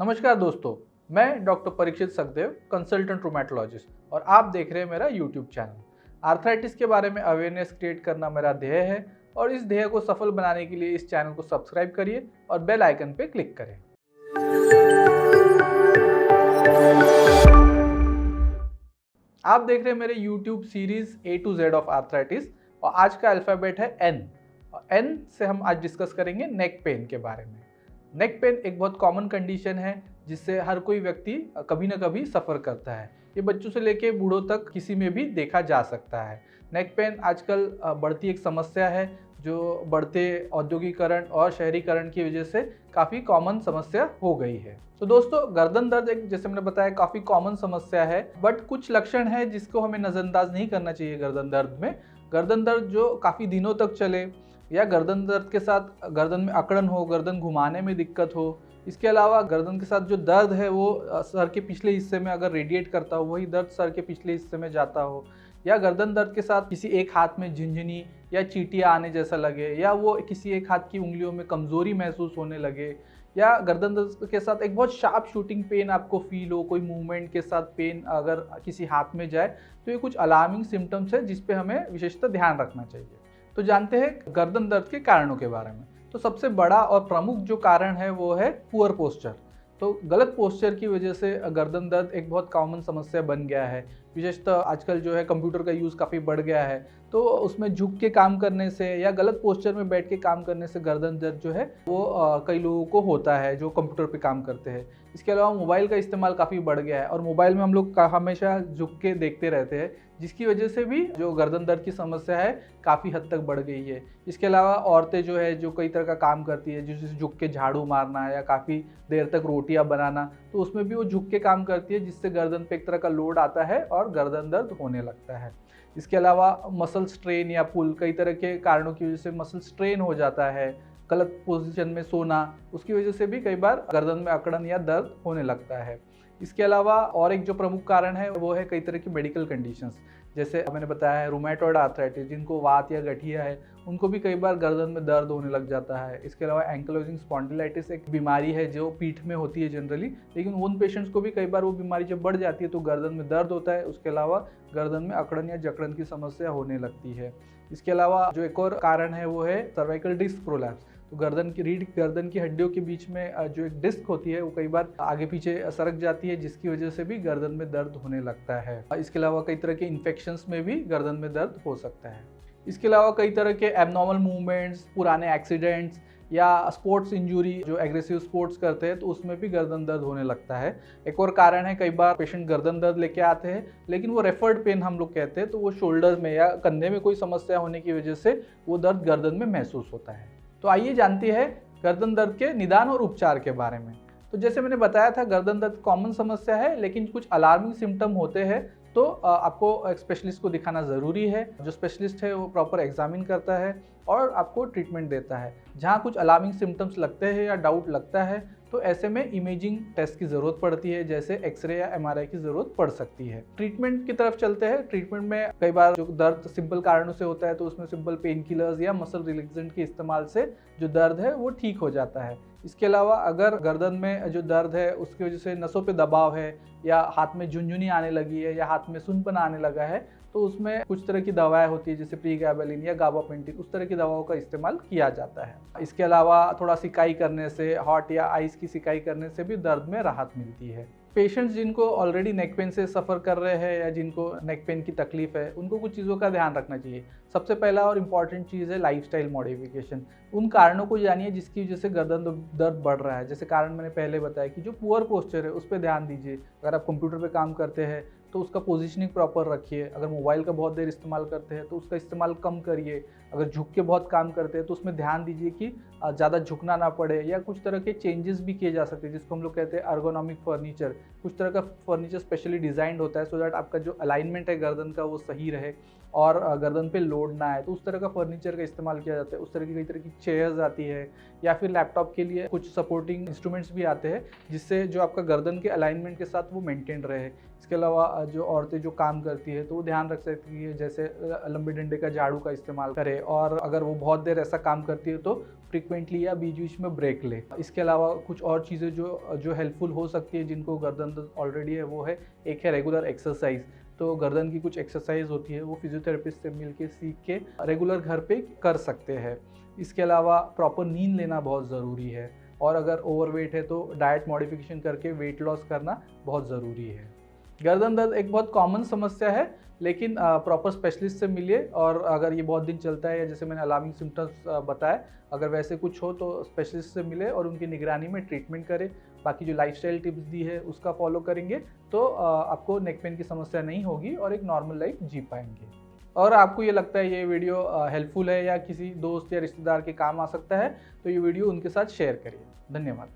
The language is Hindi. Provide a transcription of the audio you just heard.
नमस्कार दोस्तों, मैं doctor Parikshit Sukhdev, consultant rheumatologist और आप देख रहे हैं मेरा यूट्यूब चैनल। आर्थराइटिस के बारे में अवेयरनेस क्रिएट करना मेरा ध्येय है और इस ध्येय को सफल बनाने के लिए इस चैनल को सब्सक्राइब करिए और बेल आइकन पे क्लिक करें। आप देख रहे हैं मेरे YouTube series A to Z of arthritis और आज का अल्फ़ाबेट है N। N से हम आज डिस्कस करेंगे नेक पेन के बारे में। नेक पेन एक बहुत कॉमन कंडीशन है जिससे हर कोई व्यक्ति कभी ना कभी सफ़र करता है। ये बच्चों से लेके बूढ़ों तक किसी में भी देखा जा सकता है। नेक पेन आजकल बढ़ती एक समस्या है जो बढ़ते औद्योगिकरण और शहरीकरण की वजह से काफ़ी कॉमन समस्या हो गई है। तो दोस्तों, गर्दन दर्द एक, जैसे मैंने बताया, काफ़ी कॉमन समस्या है, बट कुछ लक्षण है जिसको हमें नज़रअंदाज नहीं करना चाहिए। गर्दन दर्द में गर्दन दर्द जो काफ़ी दिनों तक चले या गर्दन दर्द के साथ गर्दन में अकड़न हो, गर्दन घुमाने में दिक्कत हो। इसके अलावा गर्दन के साथ जो दर्द है वो सर के पिछले हिस्से में अगर रेडिएट करता हो, वही दर्द सर के पिछले हिस्से में जाता हो, या गर्दन दर्द के साथ किसी एक हाथ में झिनझिनी या चींटियाँ आने जैसा लगे, या वो किसी एक हाथ की उंगलियों में कमज़ोरी महसूस होने लगे, या गर्दन दर्द के साथ एक बहुत शार्प शूटिंग पेन आपको फील हो, कोई मूवमेंट के साथ पेन अगर किसी हाथ में जाए, तो ये कुछ अलार्मिंग सिम्टम्स है जिस पे हमें विशेषतः ध्यान रखना चाहिए। तो जानते हैं गर्दन दर्द के कारणों के बारे में। तो सबसे बड़ा और प्रमुख जो कारण है वो है पुअर पोस्चर। तो गलत पोस्चर की वजह से गर्दन दर्द एक बहुत कॉमन समस्या बन गया है। विशेषतः आजकल जो है कंप्यूटर का यूज़ काफ़ी बढ़ गया है, तो उसमें झुक के काम करने से या गलत पोस्चर में बैठ के काम करने से गर्दन दर्द जो है वो कई लोगों को होता है जो कंप्यूटर पे काम करते हैं। इसके अलावा मोबाइल का इस्तेमाल काफ़ी बढ़ गया है और मोबाइल में हम लोग हमेशा झुक के देखते रहते हैं, जिसकी वजह से भी जो गर्दन दर्द की समस्या है काफ़ी हद तक बढ़ गई है। इसके अलावा औरतें जो है जो कई तरह का काम करती है, जैसे झुक के झाड़ू मारना या काफ़ी देर तक रोटियां बनाना, तो उसमें भी वो झुक के काम करती है, जिससे गर्दन पे एक तरह का लोड आता है और गर्दन दर्द होने लगता है। इसके अलावा मसल स्ट्रेन या पुल, कई तरह के कारणों की वजह से मसल स्ट्रेन हो जाता है। गलत पोजीशन में सोना, उसकी वजह से भी कई बार गर्दन में अकड़न या दर्द होने लगता है। इसके अलावा और एक जो प्रमुख कारण है वो है कई तरह की मेडिकल कंडीशंस, जैसे मैंने बताया है रूमेटॉइड आर्थराइटिस, जिनको वात या गठिया है, उनको भी कई बार गर्दन में दर्द होने लग जाता है। इसके अलावा एंकिलोजिंग स्पॉन्डिलाइटिस एक बीमारी है जो पीठ में होती है जनरली, लेकिन उन पेशेंट्स को भी कई बार वो बीमारी जब बढ़ जाती है तो गर्दन में दर्द होता है। उसके अलावा गर्दन में अकड़न या जकड़न की समस्या होने लगती है। इसके अलावा जो एक और कारण है वो है सर्वाइकल डिस्क प्रोलैप्स। तो गर्दन की हड्डियों के बीच में जो एक डिस्क होती है वो कई बार आगे पीछे सरक जाती है, जिसकी वजह से भी गर्दन में दर्द होने लगता है। इसके अलावा कई तरह के इन्फेक्शंस में भी गर्दन में दर्द हो सकता है। इसके अलावा कई तरह के एबनॉर्मल मूवमेंट्स, पुराने एक्सीडेंट्स या स्पोर्ट्स इंजरी, जो एग्रेसिव स्पोर्ट्स करते हैं तो उसमें भी गर्दन दर्द होने लगता है। एक और कारण है, कई बार पेशेंट गर्दन दर्द लेके आते हैं लेकिन वो रेफर्ड पेन हम लोग कहते हैं, तो वो शोल्डर में या कंधे में कोई समस्या होने की वजह से वो दर्द गर्दन में महसूस होता है। तो आइए जानते हैं गर्दन दर्द के निदान और उपचार के बारे में। तो जैसे मैंने बताया था, गर्दन दर्द कॉमन समस्या है, लेकिन कुछ अलार्मिंग सिम्टम होते हैं तो आपको एक स्पेशलिस्ट को दिखाना ज़रूरी है। जो स्पेशलिस्ट है वो प्रॉपर एग्जामिन करता है और आपको ट्रीटमेंट देता है। जहाँ कुछ अलार्मिंग सिम्टम्स लगते हैं या डाउट लगता है तो ऐसे में इमेजिंग टेस्ट की ज़रूरत पड़ती है, जैसे एक्सरे या MRI की ज़रूरत पड़ सकती है। ट्रीटमेंट की तरफ चलते हैं। ट्रीटमेंट में कई बार जो दर्द सिंपल कारणों से होता है तो उसमें सिंपल पेन किलर्स या मसल रिलैक्सेंट के इस्तेमाल से जो दर्द है वो ठीक हो जाता है। इसके अलावा अगर गर्दन में जो दर्द है उसकी वजह से नसों पे दबाव है या हाथ में झुनझुनी आने लगी है या हाथ में सुनपना आने लगा है, तो उसमें कुछ तरह की दवाएं होती है जैसे प्रीगैबेलिन या गाबापेंटिन, उस तरह की दवाओं का इस्तेमाल किया जाता है। इसके अलावा थोड़ा सिकाई करने से, हॉट या आइस की सिकाई करने से भी दर्द में राहत मिलती है। पेशेंट्स जिनको ऑलरेडी नेक पेन से सफ़र कर रहे हैं या जिनको नेक पेन की तकलीफ है, उनको कुछ चीज़ों का ध्यान रखना चाहिए। सबसे पहला और इम्पॉर्टेंट चीज़ है लाइफस्टाइल मॉडिफिकेशन। उन कारणों को जानिए जिसकी वजह से गर्दन दर्द बढ़ रहा है। जैसे कारण मैंने पहले बताया कि जो पुअर पोस्चर है उस पर ध्यान दीजिए। अगर आप कंप्यूटर पे काम करते हैं तो उसका पोजीशनिंग प्रॉपर रखिए। अगर मोबाइल का बहुत देर इस्तेमाल करते हैं तो उसका इस्तेमाल कम करिए। अगर झुक के बहुत काम करते हैं तो उसमें ध्यान दीजिए कि ज़्यादा झुकना ना पड़े, या कुछ तरह के चेंजेस भी किए जा सकते हैं जिसको हम लोग कहते हैं अर्गोनॉमिक फर्नीचर। कुछ तरह का फर्नीचर स्पेशली डिज़ाइंड होता है सो दैट आपका जो अलाइनमेंट है गर्दन का वो सही रहे और गर्दन पे लोड ना आए, तो उस तरह का फर्नीचर का इस्तेमाल किया जाता है। उस तरह की कई तरह की चेयर्स आती है या फिर लैपटॉप के लिए कुछ सपोर्टिंग इंस्ट्रूमेंट्स भी आते हैं जिससे जो आपका गर्दन के अलाइनमेंट के साथ वो मेंटेन रहे। इसके अलावा जो औरतें जो काम करती है तो वो ध्यान रख सकती है, जैसे लंबे डंडे का झाड़ू का इस्तेमाल करें और अगर वो बहुत देर ऐसा काम करती है तो फ्रिक्वेंटली या बीच बीच में ब्रेक ले। इसके अलावा कुछ और चीज़ें जो हेल्पफुल हो सकती है जिनको गर्दन दर्द ऑलरेडी है, वो है एक है रेगुलर एक्सरसाइज। तो गर्दन की कुछ एक्सरसाइज होती है वो फिजियोथेरेपिस्ट से मिलके सीख के रेगुलर घर पे कर सकते हैं। इसके अलावा प्रॉपर नींद लेना बहुत ज़रूरी है, और अगर ओवरवेट है तो डाइट मॉडिफिकेशन करके वेट लॉस करना बहुत ज़रूरी है। गर्दन दर्द एक बहुत कॉमन समस्या है, लेकिन प्रॉपर स्पेशलिस्ट से मिलिए, और अगर ये बहुत दिन चलता है या जैसे मैंने अलार्मिंग सिम्टम्स बताए, अगर वैसे कुछ हो तो स्पेशलिस्ट से मिले और उनकी निगरानी में ट्रीटमेंट करें। बाकी जो लाइफस्टाइल टिप्स दी है उसका फॉलो करेंगे तो आपको नेक पेन की समस्या नहीं होगी और एक नॉर्मल लाइफ जी पाएंगे। और आपको ये लगता है ये वीडियो हेल्पफुल है या किसी दोस्त या रिश्तेदार के काम आ सकता है तो ये वीडियो उनके साथ शेयर करिए। धन्यवाद।